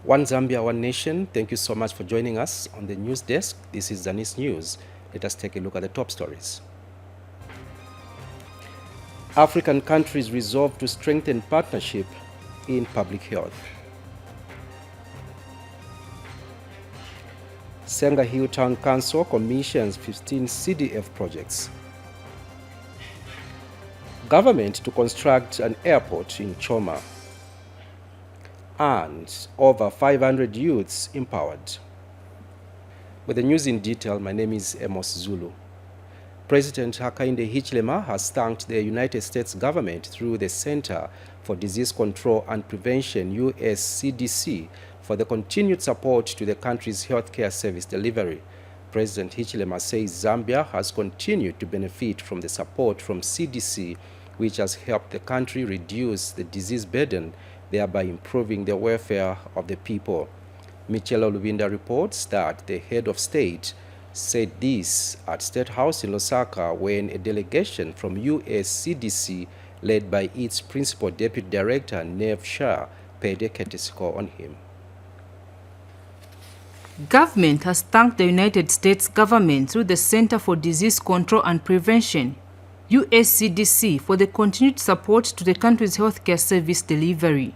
One Zambia, One Nation. Thank you so much for joining us on the news desk. This is Zanis News. Let us take a look at the top stories. African countries resolve to strengthen partnership in public health. Senga Hill Town Council commissions 15 CDF projects. Government to construct an airport in Choma. And over 500 youths empowered. With the news in detail, my name is Amos Zulu. President Hakainde Hichilema has thanked the United States government through the Center for Disease Control and Prevention, USCDC, for the continued support to the country's healthcare service delivery. President Hichilema says Zambia has continued to benefit from the support from CDC, which has helped the country reduce the disease burden, thereby improving the welfare of the people. Michela Lubinda reports that the head of state said this at State House in Lusaka when a delegation from USCDC, led by its Principal Deputy Director, Nev Shah, paid a courtesy call on him. Government has thanked the United States government through the Center for Disease Control and Prevention, USCDC, for the continued support to the country's healthcare service delivery.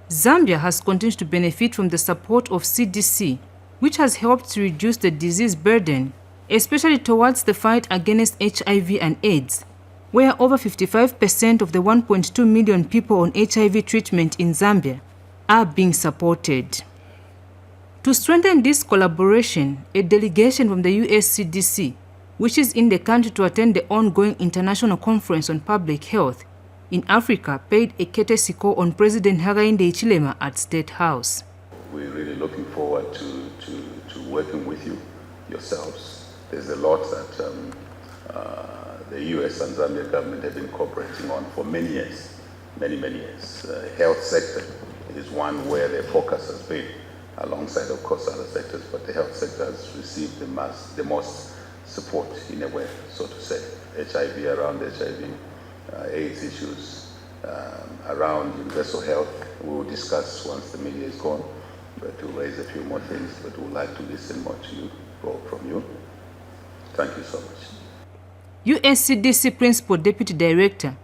Zambia has continued to benefit from the support of CDC, which has helped to reduce the disease burden, especially towards the fight against HIV and AIDS, where over 55% of the 1.2 million people on HIV treatment in Zambia are being supported. To strengthen this collaboration, a delegation from the USCDC, which is in the country to attend the ongoing International Conference on Public Health in Africa, paid a courtesy call on President Hakainde Hichilema at State House. We're really looking forward to working with you, yourselves. There's a lot that the US and Zambia government have been cooperating on for many years, many years. Health sector is one where their focus has been, alongside of course other sectors, but the health sector has received the most support in a way, so to say. HIV, around HIV, AIDS issues, around universal health. We will discuss once the media is gone, but to raise a few more things, but we would like to listen more to you, from you. Thank you so much. USCDC Principal Deputy Director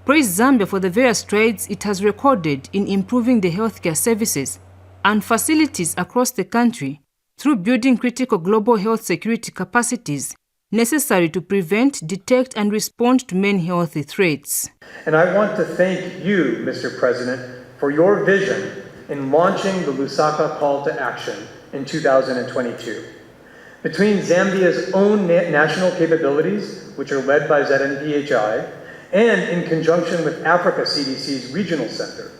praised Zambia for the various strides it has recorded in improving the healthcare services and facilities across the country through building critical global health security capacities necessary to prevent, detect, and respond to many health threats. And I want to thank you, Mr. President, for your vision in launching the Lusaka Call to Action in 2022. Between Zambia's own national capabilities, which are led by ZNPHI, and in conjunction with Africa CDC's regional center,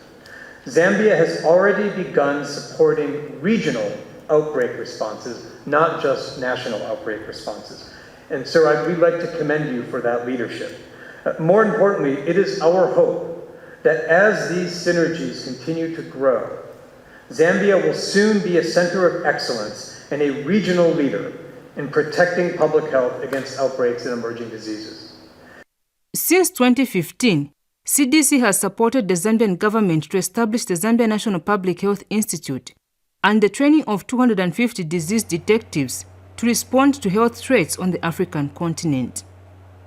Zambia has already begun supporting regional outbreak responses, not just national outbreak responses. And sir, we'd like to commend you for that leadership. More importantly, it is our hope that as these synergies continue to grow, Zambia will soon be a center of excellence and a regional leader in protecting public health against outbreaks and emerging diseases. Since 2015, CDC has supported the Zambian government to establish the Zambia National Public Health Institute and the training of 250 disease detectives to respond to health threats on the African continent.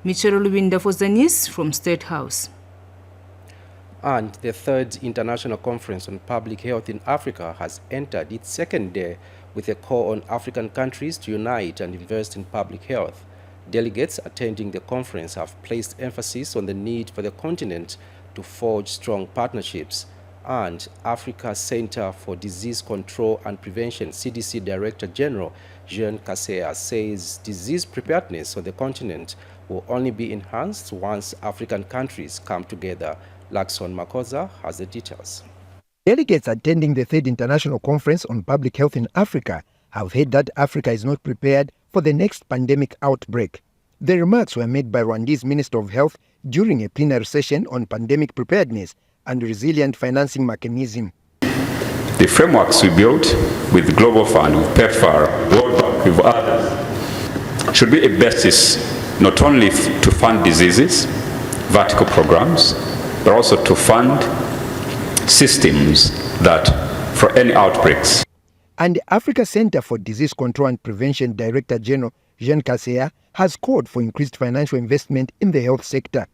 Michela Lubinda for Zanis from State House. And the third International Conference on Public Health in Africa has entered its second day with a call on African countries to unite and invest in public health. Delegates attending the conference have placed emphasis on the need for the continent to forge strong partnerships. And Africa Center for Disease Control and Prevention, CDC Director General Jean Kaseya, says disease preparedness on the continent will only be enhanced once African countries come together. Lakson Makosa has the details. Delegates attending the third International Conference on Public Health in Africa have heard that Africa is not prepared for the next pandemic outbreak. The remarks were made by Rwanda's Minister of Health during a plenary session on pandemic preparedness and resilient financing mechanism. The frameworks we built with Global Fund, with PEPFAR, World Bank, with others, should be a basis not only to fund diseases, vertical programs, but also to fund systems that, for any outbreaks. And the Africa Center for Disease Control and Prevention Director General Jean Kaseya has called for increased financial investment in the health sector.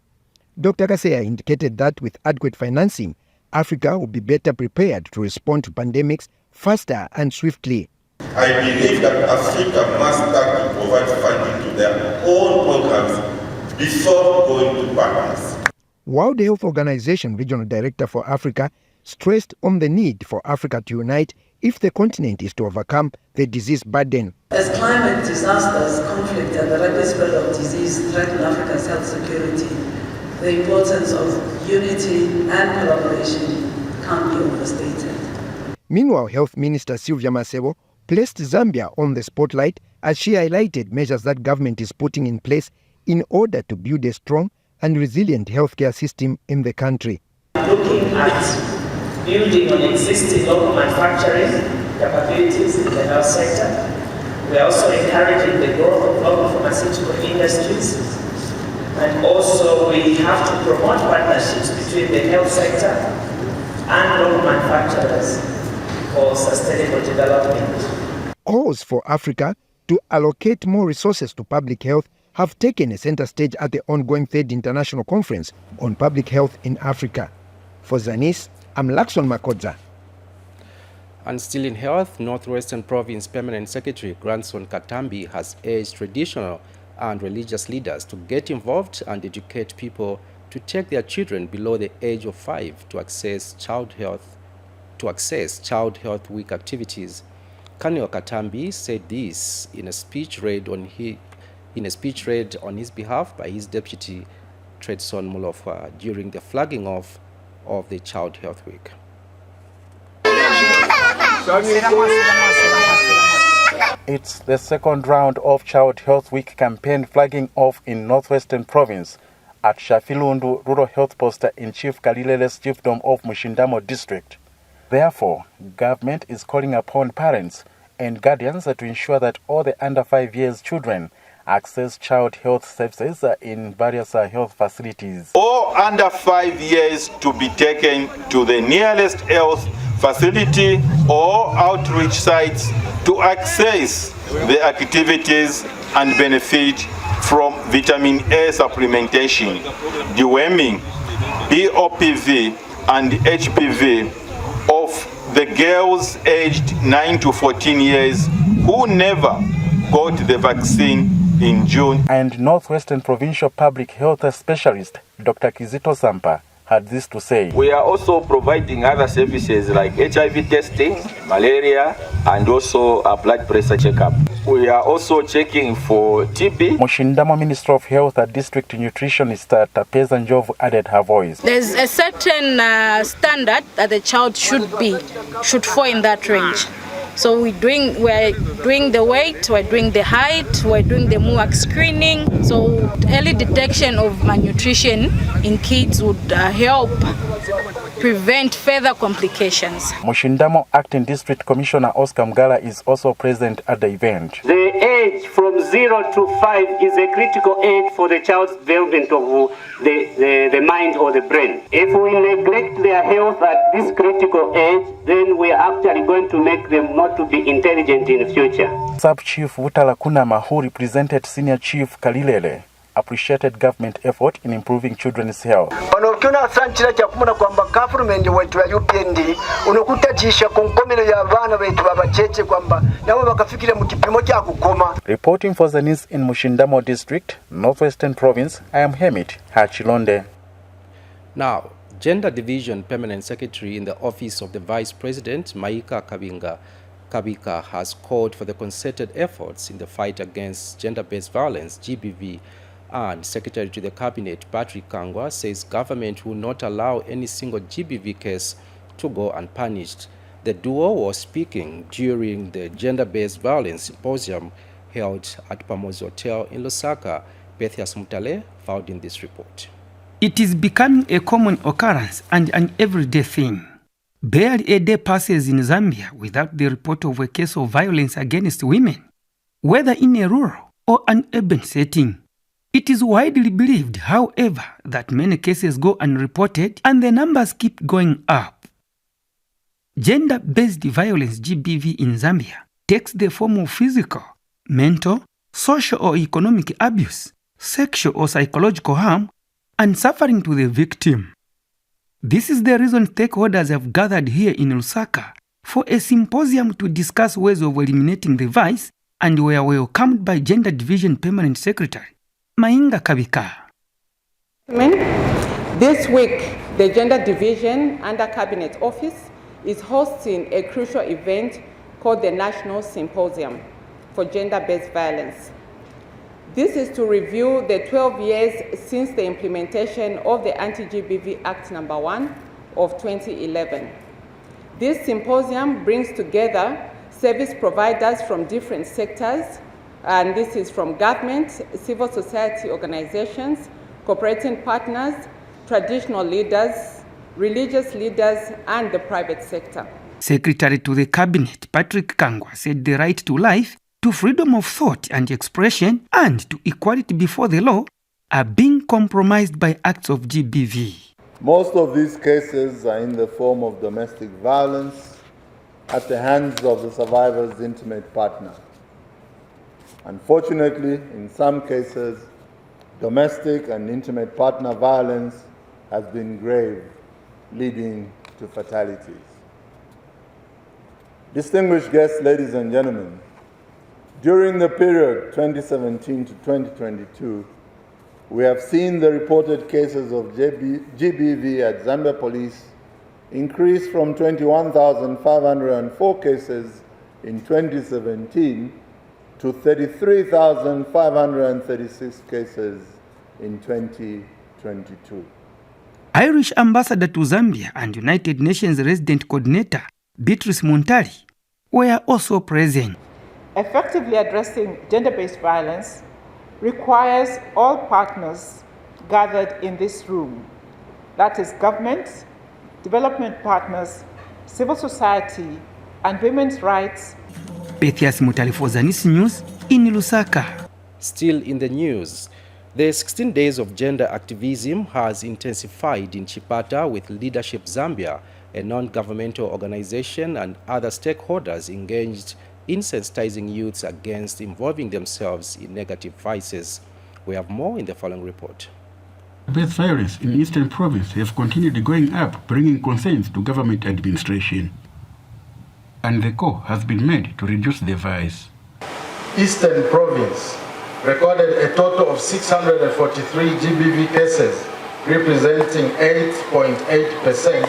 Dr. Kaseya indicated that with adequate financing, Africa will be better prepared to respond to pandemics faster and swiftly. I believe that Africa must start to provide funding to their own programs before going to partners. World Health Organization Regional Director for Africa stressed on the need for Africa to unite if the continent is to overcome the disease burden. As climate disasters, conflict, and the rapid spread of disease threaten Africa's health security, the importance of unity and collaboration can't be overstated. Meanwhile, Health Minister Sylvia Masebo placed Zambia on the spotlight as she highlighted measures that government is putting in place in order to build a strong and resilient healthcare system in the country. Looking at building on existing local manufacturing capabilities in the health sector, we are also encouraging the growth of local pharmaceutical industries, and also we have to promote partnerships between the health sector and local manufacturers for sustainable development. Calls for Africa to allocate more resources to public health have taken a center stage at the ongoing Third International Conference on Public Health in Africa. For Zanis, I'm Lakson Makodza. And still in health, Northwestern Province Permanent Secretary Grandson Katambi has urged traditional and religious leaders to get involved and educate people to take their children below the age of 5 to access Child Health Week activities. Colonel Katambi said this in a speech read on his behalf by his deputy Tredson Mulofwa during the flagging off of the Child Health Week. It's the second round of Child Health Week campaign flagging off in Northwestern Province at Shafilundu Rural Health Post in Chief Kalilele's chiefdom of Mushindamo District. Therefore, government is calling upon parents and guardians to ensure that all the under 5 years children access child health services in various health facilities. All under 5 years to be taken to the nearest health facility or outreach sites to access the activities and benefit from vitamin A supplementation, deworming, BOPV and HPV of the girls aged 9 to 14 years who never got the vaccine in June. And Northwestern Provincial Public Health Specialist Dr. Kizito Sampa had this to say. We are also providing other services like HIV testing, malaria, and also a blood pressure checkup. We are also checking for TB. Mushindamo Minister of Health District Nutritionist Tapeza Njovu added her voice. There's a certain standard that the child should fall in that range. So we're doing the weight, we're doing the height, we're doing the MUAC screening. So early detection of malnutrition in kids would help prevent further complications. Mushindamo Acting District Commissioner Oscar Mgala is also present at the event. The age from 0 to 5 is a critical age for the child's development of the mind or the brain. If we neglect their health at this critical age, then we are actually going to make them not to be intelligent in the future. Sub-Chief Wutala Kunama, who represented Senior Chief Kalilele, appreciated government effort in improving children's health. Reporting for Zanis in Mushindamo District, Northwestern Province, I am Hemit Hachilonde. Now, Gender Division Permanent Secretary in the Office of the Vice President, Maika Kabika, has called for the concerted efforts in the fight against gender-based violence, GBV, and Secretary to the Cabinet, Patrick Kangwa, says government will not allow any single GBV case to go unpunished. The duo was speaking during the gender-based violence symposium held at Pamozi Hotel in Lusaka. Bethias Mutale filed in this report. It is becoming a common occurrence and an everyday thing. Barely a day passes in Zambia without the report of a case of violence against women, whether in a rural or an urban setting. It is widely believed, however, that many cases go unreported and the numbers keep going up. Gender-based violence, GBV, in Zambia takes the form of physical, mental, social or economic abuse, sexual or psychological harm, and suffering to the victim. This is the reason stakeholders have gathered here in Lusaka for a symposium to discuss ways of eliminating the vice, and were welcomed by Gender Division Permanent Secretary Mainga Kabika. This week, the Gender Division under Cabinet Office is hosting a crucial event called the National Symposium for Gender-Based Violence. This is to review the 12 years since the implementation of the Anti-GBV Act No. 1 of 2011. This symposium brings together service providers from different sectors, and this is from government, civil society organizations, cooperating partners, traditional leaders, religious leaders, and the private sector. Secretary to the Cabinet, Patrick Kangwa, said the right to life, to freedom of thought and expression, and to equality before the law are being compromised by acts of GBV. Most of these cases are in the form of domestic violence at the hands of the survivor's intimate partner. Unfortunately, in some cases, domestic and intimate partner violence has been grave, leading to fatalities. Distinguished guests, ladies and gentlemen, during the period 2017 to 2022, we have seen the reported cases of GBV at Zambia Police increase from 21,504 cases in 2017 to 33,536 cases in 2022. Irish Ambassador to Zambia and United Nations Resident Coordinator Beatrice Montari were also present. Effectively addressing gender-based violence requires all partners gathered in this room, that is government, development partners, civil society, and women's rights. Pethias Mutali for Zanis News in Lusaka. Still in the news, the 16 days of gender activism has intensified in Chipata with Leadership Zambia, a non-governmental organization, and other stakeholders engaged in sensitizing youths against involving themselves in negative vices. We have more in the following report. Based violence in Eastern Province has continued going up, bringing concerns to government administration. And the call has been made to reduce the vice. Eastern Province recorded a total of 643 GBV cases, representing 8.8%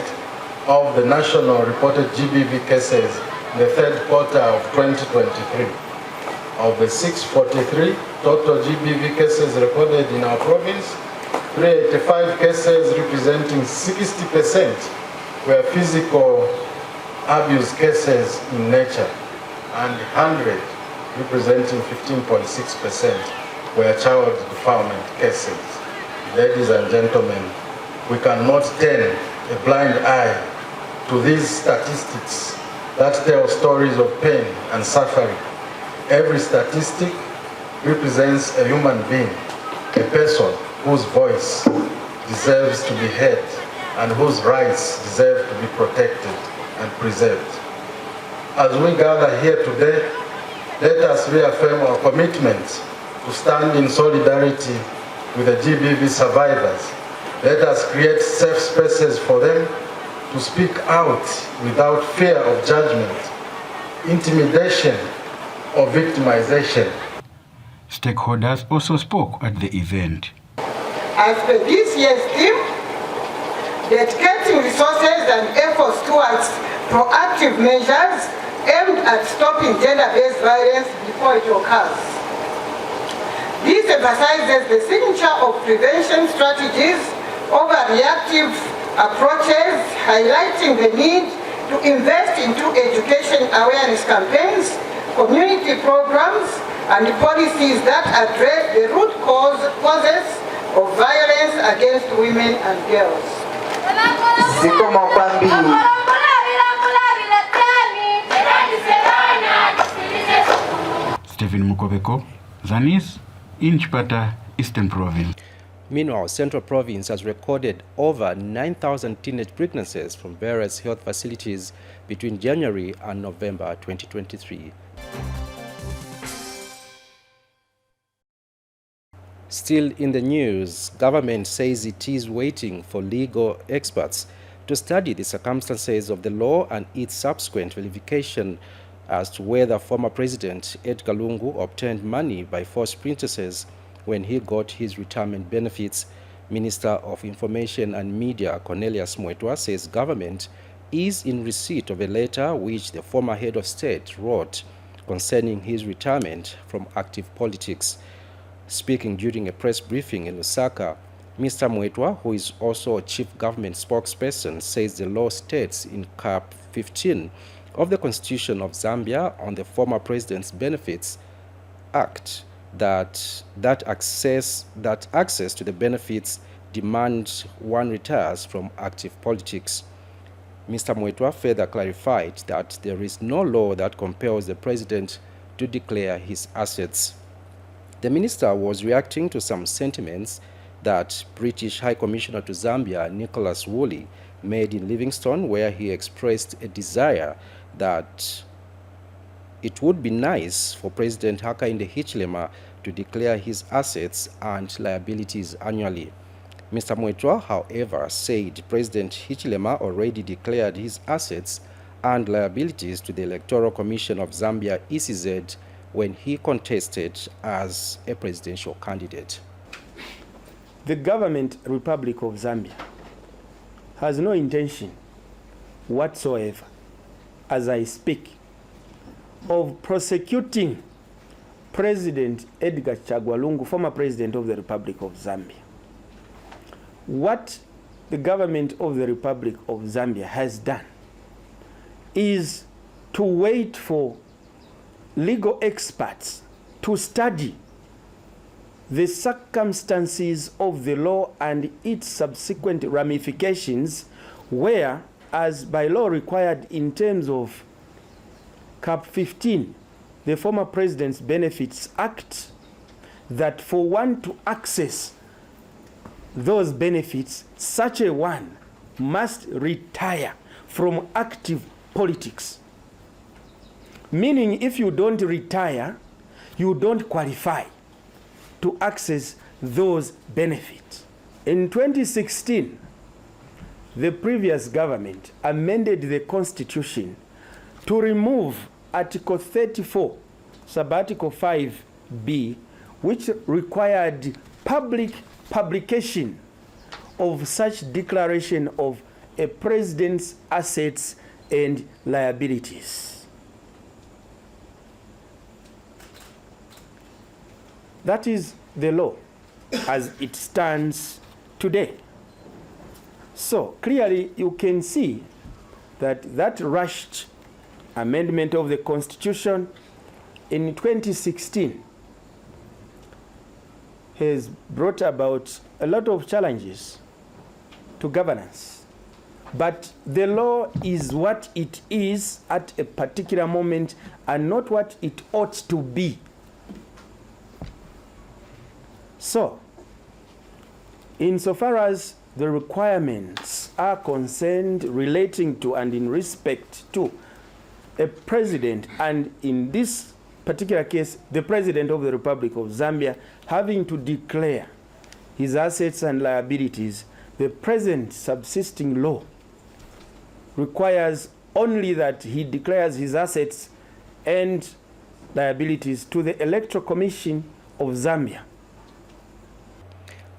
of the national reported GBV cases in the third quarter of 2023. Of the 643 total GBV cases recorded in our province, 385 cases representing 60% were physical abuse cases in nature, and 100 representing 15.6% were child defilement cases. Ladies and gentlemen, we cannot turn a blind eye to these statistics that tell stories of pain and suffering. Every statistic represents a human being, a person whose voice deserves to be heard and whose rights deserve to be protected and preserved. As we gather here today, let us reaffirm our commitment to stand in solidarity with the GBV survivors. Let us create safe spaces for them to speak out without fear of judgment, intimidation, or victimization. Stakeholders also spoke at the event. As per this year's theme, dedicating resources and efforts towards proactive measures aimed at stopping gender-based violence before it occurs. This emphasizes the signature of prevention strategies over reactive approaches, highlighting the need to invest into education awareness campaigns, community programs, and policies that address the root causes of violence against women and girls. Stephen Mukobeko, Zanis, in Chipata, Eastern Province. Meanwhile, Central Province has recorded over 9,000 teenage pregnancies from various health facilities between January and November 2023. Still in the news, government says it is waiting for legal experts to study the circumstances of the law and its subsequent verification as to whether former President Edgar Lungu obtained money by false pretenses when he got his retirement benefits. Minister of Information and Media Cornelius Mwetwa says government is in receipt of a letter which the former head of state wrote concerning his retirement from active politics. Speaking during a press briefing in Lusaka, Mr. Mwetwa, who is also a chief government spokesperson, says the law states in Cap 15 of the Constitution of Zambia on the former president's benefits Act that access to the benefits demands one retires from active politics. Mr. Mwetwa further clarified that there is no law that compels the president to declare his assets. The minister was reacting to some sentiments that British High Commissioner to Zambia, Nicholas Woolley, made in Livingstone, where he expressed a desire that it would be nice for President Hakainde Hichilema to declare his assets and liabilities annually. Mr. Mwetwa, however, said President Hichilema already declared his assets and liabilities to the Electoral Commission of Zambia, ECZ, when he contested as a presidential candidate. The government Republic of Zambia has no intention whatsoever, as I speak, of prosecuting President Edgar Chagwa Lungu, former president of the Republic of Zambia. What the government of the Republic of Zambia has done is to wait for legal experts to study the circumstances of the law and its subsequent ramifications, where, as by law required in terms of Cap 15, the former President's Benefits Act, that for one to access those benefits, such a one must retire from active politics. Meaning, if you don't retire, you don't qualify to access those benefits. In 2016, the previous government amended the Constitution to remove Article 34, Sub-Article 5B, which required public publication of such declaration of a president's assets and liabilities. That is the law as it stands today. So clearly you can see that that rushed amendment of the Constitution in 2016 has brought about a lot of challenges to governance. But the law is what it is at a particular moment and not what it ought to be. So, insofar as the requirements are concerned relating to and in respect to a president, and in this particular case, the President of the Republic of Zambia, having to declare his assets and liabilities, the present subsisting law requires only that he declares his assets and liabilities to the Electoral Commission of Zambia.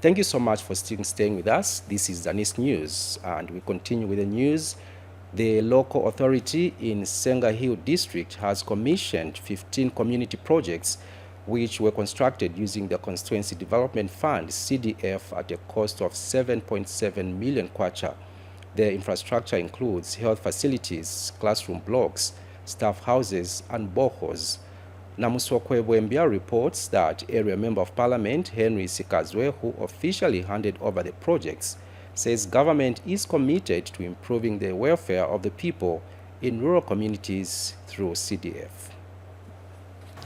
Thank you so much for staying with us. This is Zanis News, and we continue with the news. The local authority in Senga Hill District has commissioned 15 community projects which were constructed using the Constituency Development Fund, CDF, at a cost of 7.7 million kwacha. Their infrastructure includes health facilities, classroom blocks, staff houses, and boreholes. Namusokwe Bwembia reports that Area Member of Parliament Henry Sikazwe, who officially handed over the projects, says government is committed to improving the welfare of the people in rural communities through CDF.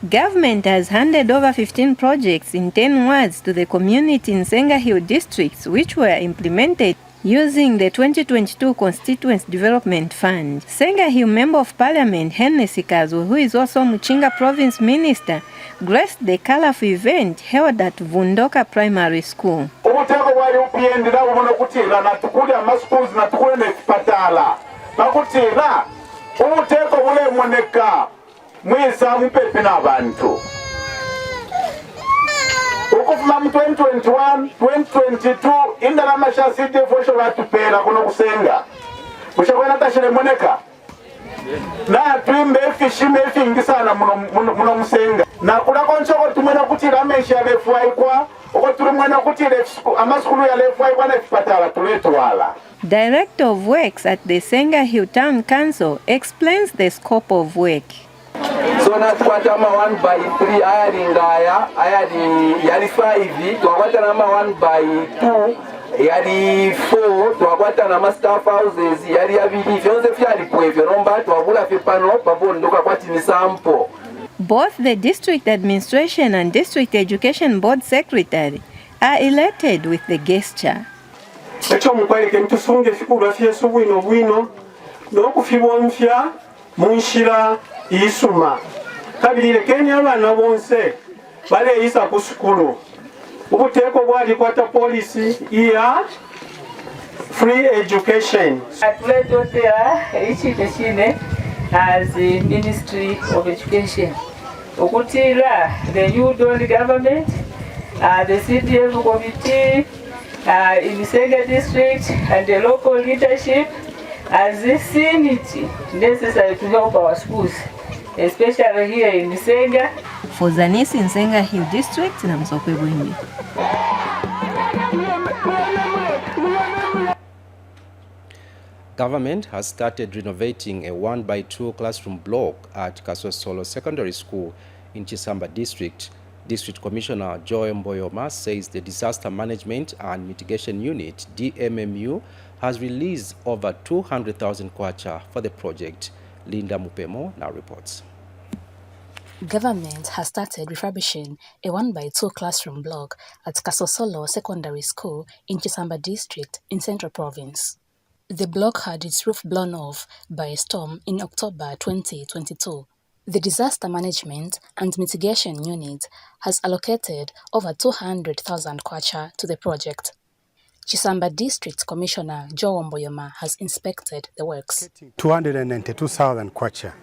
Government has handed over 15 projects in 10 wards to the community in Senga Hill districts, which were implemented using the 2022 Constituency Development Fund. Senga Hill Member of Parliament Hennessy Kazu, who is also Muchinga Province Minister, graced the colorful event held at Vundoka Primary School. Ukufuma mu 2021 2022 indalama shasite fosho batupera kuno kusenga mushakwena tashire moneka na twimbe fishime fingi sana muno musenga na kula konchoko tumena kuti ramesha lefwai kwa uko turumwana kuti amaskulu ya lefwai kwa nefipatala tuletwala. Director of Works at the Senga Hill Town Council explains the scope of work. So na tukwata ama 1 by 3 ayari ngaya ayari yari 5 tukwata nama 1 by 2 yari 4 tukwata nama staff houses yari abiri vyonze fyali kwevyo nomba tuwabula fipano pabondoka kwati ni sample. Both the District Administration and District Education Board Secretary are elated with the gesture. Echo mukwaleke mtusunge fikulu afyesu bwino n'okufibonfya munshira isuma kabirire Kenya abana bonse baleyisa ku sukulu ubuteeko bwali kwata policy iya free education. As the Ministry of Education, Okutila, the new Doli government, the CDF committee in the Senga district, and the local leadership has seen it necessary to help our schools, especially here in Senga. For Zanis in Senga Hill district, Namsokwe Bwindi. Government has started renovating a 1x2 classroom block at Kasosolo Secondary School in Chisamba District. District Commissioner Joy Mboyoma says the Disaster Management and Mitigation Unit, DMMU, has released over 200,000 kwacha for the project. Linda Mupemo now reports. Government has started refurbishing a 1x2 classroom block at Kasosolo Secondary School in Chisamba District in Central Province. The block had its roof blown off by a storm in October 2022. The Disaster Management and Mitigation Unit has allocated over 200,000 kwacha to the project. Chisamba District Commissioner Joe Mboyoma has inspected the works. 292,000 kwacha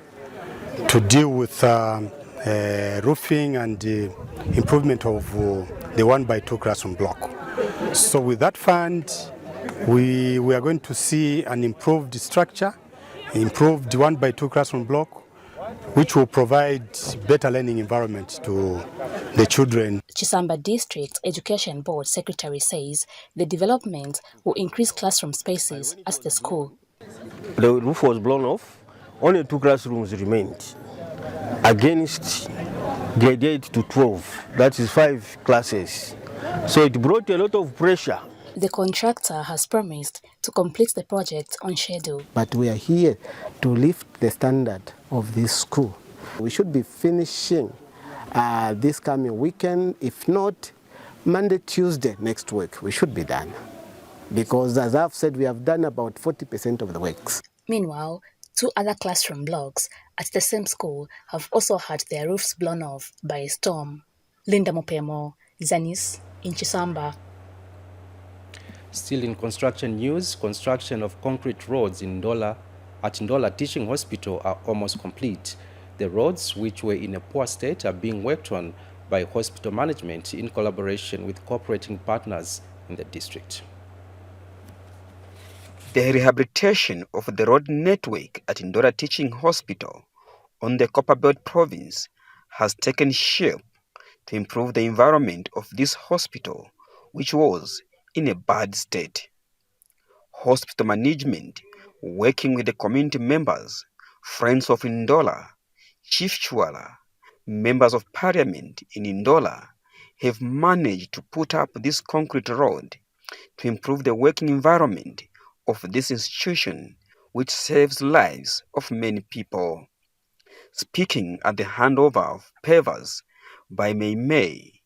to deal with roofing and improvement of the 1x2 classroom block. So with that fund, we are going to see an improved structure, improved 1x2 classroom block, which will provide better learning environment to the children. Chisamba District Education Board Secretary says the development will increase classroom spaces at the school. The roof was blown off, only 2 classrooms remained against grade 8 to 12, that is 5 classes. So it brought a lot of pressure. The contractor has promised to complete the project on schedule. But we are here to lift the standard of this school. We should be finishing this coming weekend. If not, Monday, Tuesday next week, we should be done. Because as I've said, we have done about 40% of the works. Meanwhile, 2 other classroom blocks at the same school have also had their roofs blown off by a storm. Linda Mupemo, Zanis, in Chisamba. Still in construction news, construction of concrete roads at Ndola Teaching Hospital are almost complete. The roads, which were in a poor state, are being worked on by hospital management in collaboration with cooperating partners in the district. The rehabilitation of the road network at Ndola Teaching Hospital on the Copperbelt province has taken shape to improve the environment of this hospital, which was in a bad state. Hospital management, working with the community members, friends of Ndola, Chief Chwala, members of parliament in Ndola, have managed to put up this concrete road to improve the working environment of this institution, which saves lives of many people. Speaking at the handover of pavers by Mei,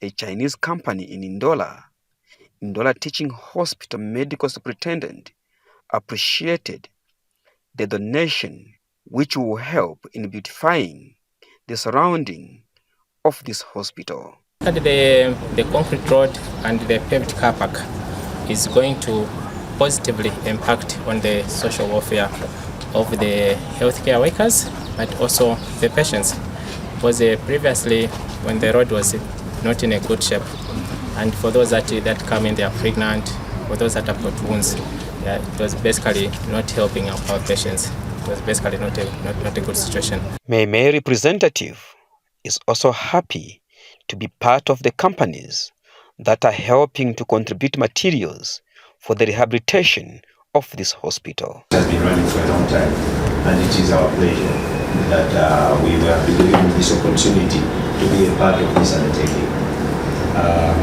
a Chinese company in Ndola Teaching Hospital medical superintendent appreciated the donation, which will help in beautifying the surrounding of this hospital. The concrete road and the paved car park is going to positively impact on the social welfare of the healthcare workers, but also the patients. Because previously, when the road was not in a good shape, and for those that come in, they are pregnant, for those that have got wounds, it was basically not helping our patients. It was basically not a good situation. Mei representative is also happy to be part of the companies that are helping to contribute materials for the rehabilitation of this hospital. It has been running for a long time, and it is our pleasure that we have been given this opportunity to be a part of this undertaking.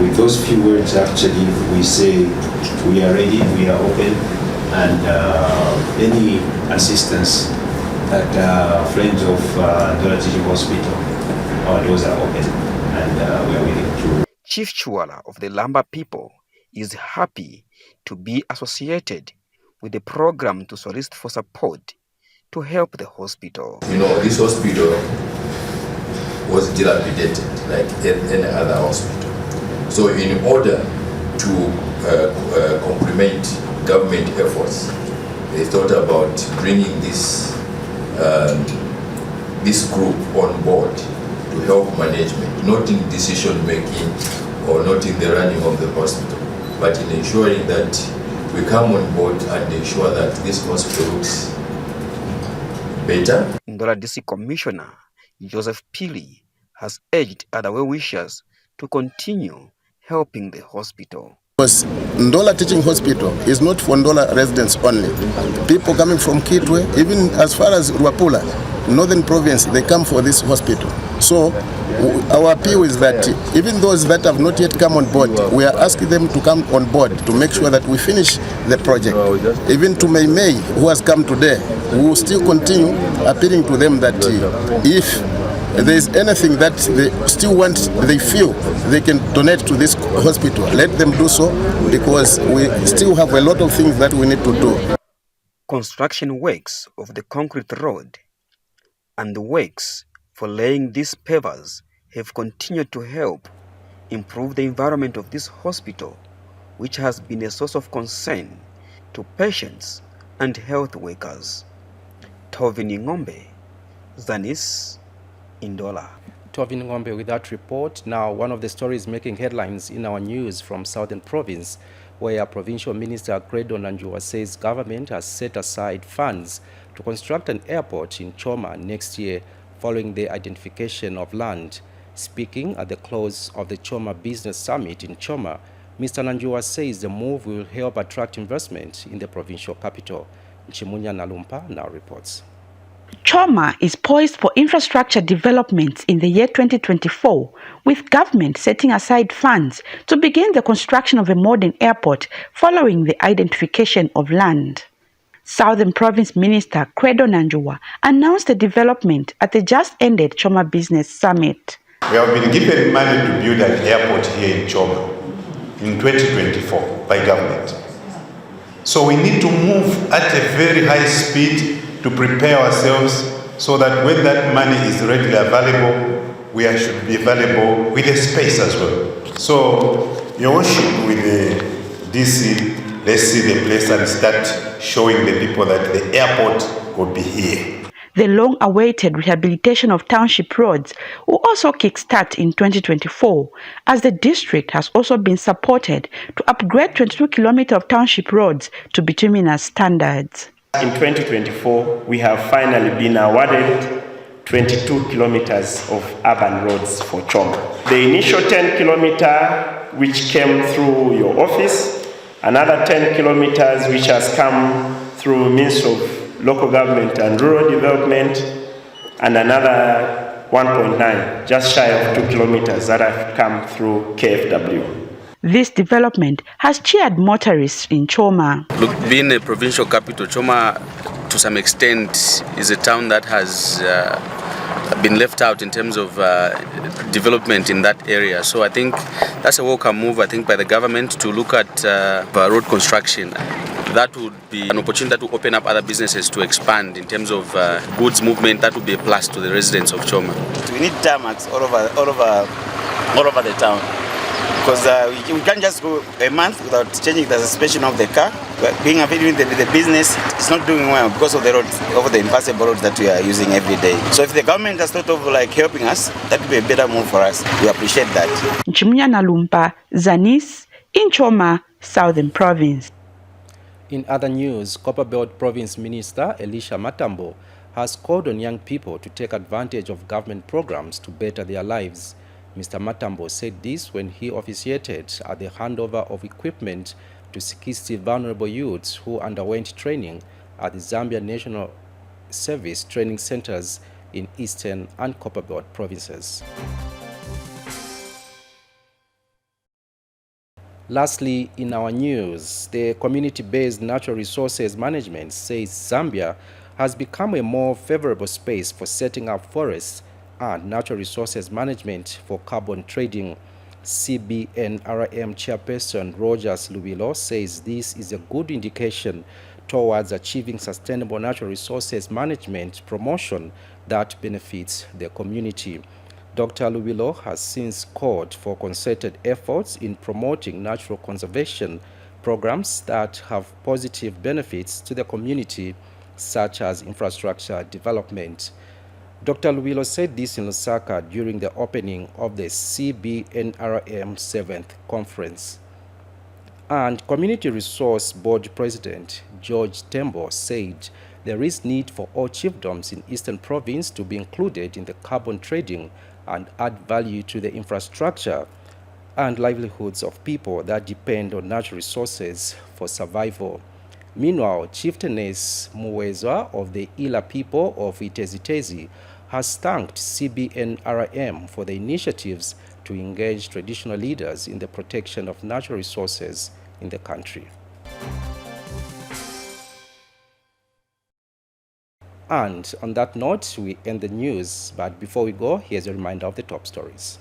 With those few words, actually, we say we are ready, we are open, and any assistance that friends of Ndola Teaching Hospital, our doors are open, and we are willing to. Chief Chuala of the Lamba people is happy to be associated with the program to solicit for support to help the hospital. You know, this hospital was dilapidated like any other hospital. So in order to complement government efforts, they thought about bringing this group on board to help management, not in decision making or not in the running of the hospital, but in ensuring that we come on board and ensure that this hospital looks better. Ndola DC Commissioner Joseph Pili has urged other well-wishers to continue helping the hospital. Because Ndola Teaching Hospital is not for Ndola residents only. People coming from Kitwe, even as far as Ruapula, Northern Province, they come for this hospital. So our appeal is that even those that have not yet come on board, we are asking them to come on board to make sure that we finish the project. Even to Mei, who has come today, we will still continue appealing to them that if there is anything that they still want, they feel they can donate to this hospital, let them do so, because we still have a lot of things that we need to do. Construction works of the concrete road and the works for laying these pavers have continued to help improve the environment of this hospital, which has been a source of concern to patients and health workers. Tovini Ngombe, Zanis, Ndola. Tovin Ngombe with that report. Now, one of the stories making headlines in our news from Southern Province, where Provincial Minister Credo Nanjua says government has set aside funds to construct an airport in Choma next year following the identification of land. Speaking at the close of the Choma Business Summit in Choma, Mr. Nanjua says the move will help attract investment in the provincial capital. Chimunya Nalumpa now reports. Choma is poised for infrastructure developments in the year 2024, with government setting aside funds to begin the construction of a modern airport following the identification of land. Southern Province Minister Credo Nanjua announced the development at the just-ended Choma Business Summit. We have been given money to build an airport here in Choma in 2024 by government. So we need to move at a very high speed to prepare ourselves so that when that money is readily available, we should be available with a space as well. So, your worship with the DC, let's see the place and start showing the people that the airport will be here. The long-awaited rehabilitation of township roads will also kickstart in 2024, as the district has also been supported to upgrade 22 kilometers of township roads to bituminous standards. In 2024, we have finally been awarded 22 kilometers of urban roads for Choma. The initial 10 kilometers which came through your office, another 10 kilometers which has come through Ministry of Local Government and Rural Development, and another 1.9, just shy of 2 kilometers that have come through KFW. This development has cheered motorists in Choma. Look, being a provincial capital, Choma to some extent is a town that has been left out in terms of development in that area. So I think that's a welcome move, I think, by the government to look at road construction. That would be an opportunity to open up other businesses to expand in terms of goods movement. That would be a plus to the residents of Choma. We need tarmacs all over the town, because we can't just go a month without changing the suspension of the car. Being affiliated with the business, it's not doing well because of the roads, of the impassable roads that we are using every day. So if the government has thought of helping us, that would be a better move for us. We appreciate that. Nchimnya Lumpa, Zanis, in Choma, Southern Province. In other news, Copperbelt Province Minister Elisha Matambo has called on young people to take advantage of government programs to better their lives. Mr. Matambo said this when he officiated at the handover of equipment to 60 vulnerable youths who underwent training at the Zambia National Service training centers in Eastern and Copperbelt provinces. Lastly, in our news, the community-based natural resources management says Zambia has become a more favorable space for setting up forests and natural resources management for carbon trading. CBNRM chairperson Rogers Lubilo says this is a good indication towards achieving sustainable natural resources management promotion that benefits the community. Dr. Lubilo has since called for concerted efforts in promoting natural conservation programs that have positive benefits to the community, such as infrastructure development. Dr. Lubilo said this in Lusaka during the opening of the CBNRM 7th conference. And Community Resource Board President George Tembo said there is need for all chiefdoms in Eastern Province to be included in the carbon trading and add value to the infrastructure and livelihoods of people that depend on natural resources for survival. Meanwhile, Chieftainess Muwezwa of the Ila people of Itezitezi has thanked CBNRM for the initiatives to engage traditional leaders in the protection of natural resources in the country. And on that note, we end the news. But before we go, here's a reminder of the top stories.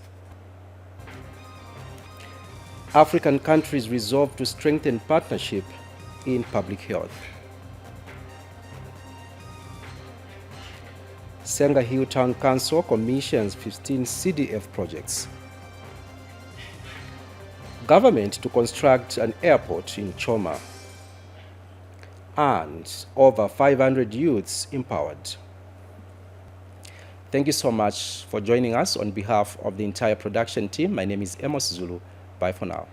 African countries resolve to strengthen partnership in public health. Senga Hill Town Council commissions 15 CDF projects. Government to construct an airport in Choma. And over 500 youths empowered. Thank you so much for joining us on behalf of the entire production team. My name is Amos Zulu. Bye for now.